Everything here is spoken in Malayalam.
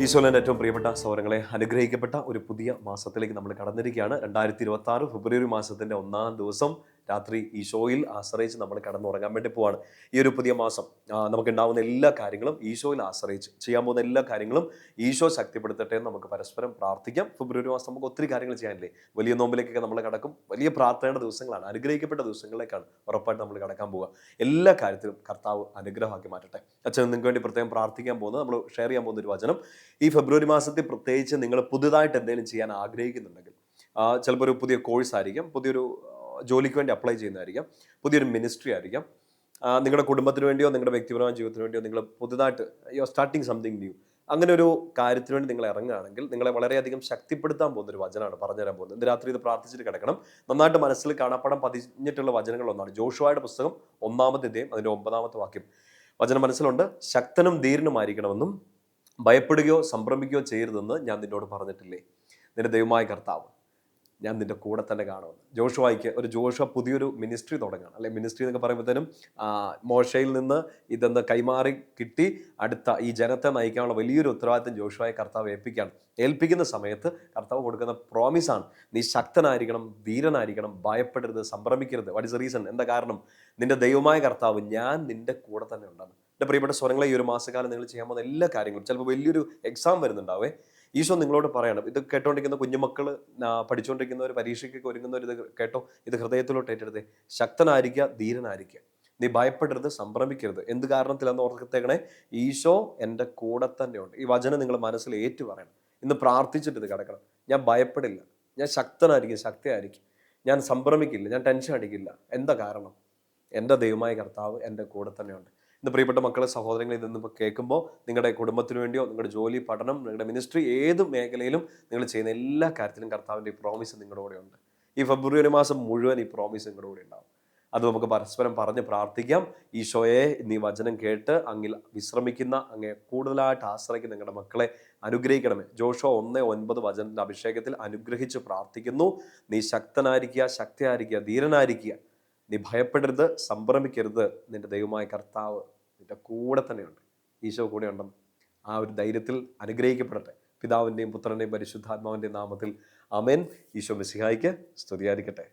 ഈശോയുടെ ഏറ്റവും പ്രിയപ്പെട്ട സഹോദരങ്ങളെ, അനുഗ്രഹിക്കപ്പെട്ട ഒരു പുതിയ മാസത്തിലേക്ക് നമ്മൾ കടന്നിരിക്കുകയാണ്. 2026 ഫെബ്രുവരി മാസത്തിന്റെ 1-ാം ദിവസം രാത്രി ഈശോയിൽ ആശ്രയിച്ച് നമ്മൾ കടന്നുറങ്ങാൻ വേണ്ടി പോവാണ്. ഈ ഒരു പുതിയ മാസം നമുക്കുണ്ടാവുന്ന എല്ലാ കാര്യങ്ങളും ഈശോയിൽ ആശ്രയിച്ച് ചെയ്യാൻ പോകുന്ന എല്ലാ കാര്യങ്ങളും ഈശോ ശക്തിപ്പെടുത്തട്ടെ എന്ന് നമുക്ക് പരസ്പരം പ്രാർത്ഥിക്കാം. ഫെബ്രുവരി മാസം നമുക്ക് ഒത്തിരി കാര്യങ്ങൾ ചെയ്യാനില്ലേ? വലിയ നോമ്പിലേക്കൊക്കെ നമ്മൾ കടക്കും. വലിയ പ്രാർത്ഥനയുടെ ദിവസങ്ങളാണ്, അനുഗ്രഹിക്കപ്പെട്ട ദിവസങ്ങളിലേക്കാണ് ഉറപ്പായിട്ട് നമ്മൾ കടക്കാൻ പോവുക. എല്ലാ കാര്യത്തിലും കർത്താവ് അനുഗ്രഹമാക്കി മാറ്റട്ടെ. അച്ഛൻ നിങ്ങൾക്ക് വേണ്ടി പ്രത്യേകം പ്രാർത്ഥിക്കാൻ പോകുന്നത്, നമ്മൾ ഷെയർ ചെയ്യാൻ പോകുന്ന ഒരു വചനം, ഈ ഫെബ്രുവരി മാസത്തിൽ പ്രത്യേകിച്ച് നിങ്ങൾ പുതുതായിട്ട് എന്തെങ്കിലും ചെയ്യാൻ ആഗ്രഹിക്കുന്നുണ്ടെങ്കിൽ, ചിലപ്പോൾ ഒരു പുതിയ കോഴ്സ് ആയിരിക്കാം, പുതിയൊരു ജോലിക്ക് വേണ്ടി അപ്ലൈ ചെയ്യുന്നതായിരിക്കാം, പുതിയൊരു മിനിസ്ട്രി ആയിരിക്കാം, നിങ്ങളുടെ കുടുംബത്തിന് വേണ്ടിയോ നിങ്ങളുടെ വ്യക്തിപരമായ ജീവിതത്തിന് വേണ്ടിയോ നിങ്ങൾ പുതുതായിട്ട് സ്റ്റാർട്ടിങ് സംതിങ് ന്യൂ, അങ്ങനെ ഒരു കാര്യത്തിന് വേണ്ടി നിങ്ങൾ ഇറങ്ങുകയാണെങ്കിൽ നിങ്ങളെ വളരെയധികം ശക്തിപ്പെടുത്താൻ പോകുന്ന ഒരു വചനമാണ് പറഞ്ഞുതരാൻ പോകുന്നത്. ഇന്ന് രാത്രി ഇത് പ്രാർത്ഥിച്ചിട്ട് കിടക്കണം. നന്നായിട്ട് മനസ്സിൽ കാണാപ്പാടം പതിഞ്ഞിട്ടുള്ള വചനങ്ങളൊന്നാണ് ജോഷുവയുടെ പുസ്തകം 1-ാമത്തെ അധ്യായം അതിൻ്റെ 9-ാമത്തെ വാക്യം. വചനം മനസ്സിലുണ്ട്. ശക്തനും ധീരനുമായിരിക്കണമെന്നും ഭയപ്പെടുകയോ സംഭ്രമിക്കുകയോ ചെയ്യരുതെന്ന് ഞാൻ നിന്നോട് പറഞ്ഞിട്ടില്ലേ? നിന്റെ ദൈവമായ കർത്താവ് ഞാൻ നിന്റെ കൂടെ തന്നെ കാണുമെന്ന്. ജോഷുവ പുതിയൊരു മിനിസ്ട്രി തുടങ്ങുകയാണ്, അല്ലെ? മിനിസ്ട്രി എന്നൊക്കെ പറയുമ്പോഴത്തേനും മോശയിൽ നിന്ന് ഇതെന്ന് കൈമാറി കിട്ടി അടുത്ത ഈ ജനത്തെ നയിക്കാനുള്ള വലിയൊരു ഉത്തരവാദിത്തം ജോഷുവയെ കർത്താവ് ഏൽപ്പിക്കുന്ന സമയത്ത് കർത്താവ് കൊടുക്കുന്ന പ്രോമിസാണ്, നീ ശക്തനായിരിക്കണം, ധീരനായിരിക്കണം, ഭയപ്പെടരുത്, സംഭ്രമിക്കരുത്. What is the reason? എന്താ കാരണം? നിന്റെ ദൈവമായ കർത്താവ് ഞാൻ നിന്റെ കൂടെ തന്നെ ഉണ്ടെന്ന്. എൻ്റെ പ്രിയപ്പെട്ട സ്വരങ്ങളെ, ഈ ഒരു മാസക്കാലം നിങ്ങൾ ചെയ്യാൻ പോകുന്ന എല്ലാ കാര്യങ്ങളും, ചിലപ്പോൾ വലിയൊരു എക്സാം വരുന്നുണ്ടാവേ, ഈശോ നിങ്ങളോട് പറയണം. ഇത് കേട്ടോണ്ടിരിക്കുന്ന കുഞ്ഞുമക്കൾ, പഠിച്ചുകൊണ്ടിരിക്കുന്നവർ, പരീക്ഷയ്ക്കൊക്കെ ഒരുങ്ങുന്നവർ, ഇത് കേട്ടോ, ഇത് ഹൃദയത്തിലോട്ട് ഏറ്റെടുത്തേ. ശക്തനായിരിക്കുക, ധീരനായിരിക്കുക, നീ ഭയപ്പെടരുത്, സംഭ്രമിക്കരുത്. എന്ത് കാരണത്തിലെന്ന് ഓർത്തേക്കണേ? ഈശോ എൻ്റെ കൂടെ തന്നെയുണ്ട്. ഈ വചനം നിങ്ങൾ മനസ്സിൽ ഏറ്റു പറയണം. ഇന്ന് പ്രാർത്ഥിച്ചിട്ട് ഇത് കിടക്കണം. ഞാൻ ഭയപ്പെടില്ല, ഞാൻ ശക്തനായിരിക്കും, ശക്തിയായിരിക്കും, ഞാൻ സംഭ്രമിക്കില്ല, ഞാൻ ടെൻഷൻ അടിക്കില്ല. എന്താ കാരണം? എൻ്റെ ദൈവമായ കർത്താവ് എൻ്റെ കൂടെ തന്നെയുണ്ട്. ഇന്ന് പ്രിയപ്പെട്ട മക്കളെ, സഹോദരങ്ങളെ, ഇന്നിപ്പോൾ കേൾക്കുമ്പോൾ നിങ്ങളുടെ കുടുംബത്തിന് വേണ്ടിയോ നിങ്ങളുടെ ജോലി, പഠനം, നിങ്ങളുടെ മിനിസ്ട്രി, ഏത് മേഖലയിലും നിങ്ങൾ ചെയ്യുന്ന എല്ലാ കാര്യത്തിലും കർത്താവിൻ്റെ ഈ പ്രോമിസ് നിങ്ങളുടെ കൂടെ ഉണ്ട്. ഈ ഫെബ്രുവരി മാസം മുഴുവൻ ഈ പ്രോമിസ് നിങ്ങളുടെ കൂടെ ഉണ്ടാവും. അത് നമുക്ക് പരസ്പരം പറഞ്ഞ് പ്രാർത്ഥിക്കാം. ഈശോയെ, നീ വചനം കേട്ട് അങ്ങിൽ വിശ്രമിക്കുന്ന, അങ്ങേ കൂടുതലായിട്ട് ആശ്രയിക്കുന്ന നിങ്ങളുടെ മക്കളെ അനുഗ്രഹിക്കണമേ. ജോഷുവ 1:9 വചനത്തിൻ്റെ അഭിഷേകത്തിൽ അനുഗ്രഹിച്ച് പ്രാർത്ഥിക്കുന്നു. നീ ശക്തനായിരിക്കുക, ശക്തിയായിരിക്കുക, ധീരനായിരിക്കുക, നീ ഭയപ്പെടരുത്, സംഭ്രമിക്കരുത്, നിന്റെ ദൈവമായ കർത്താവ് നിന്റെ കൂടെ തന്നെയുണ്ട്. ഈശോ കൂടെ ഉണ്ടെന്ന് ആ ഒരു ധൈര്യത്തിൽ അനുഗ്രഹിക്കപ്പെടട്ടെ. പിതാവിൻ്റെയും പുത്രൻ്റെയും പരിശുദ്ധാത്മാവിൻ്റെയും നാമത്തിൽ ആമേൻ. ഈശോ മിശിഹായ്ക്ക് സ്തുതിയായിരിക്കട്ടെ.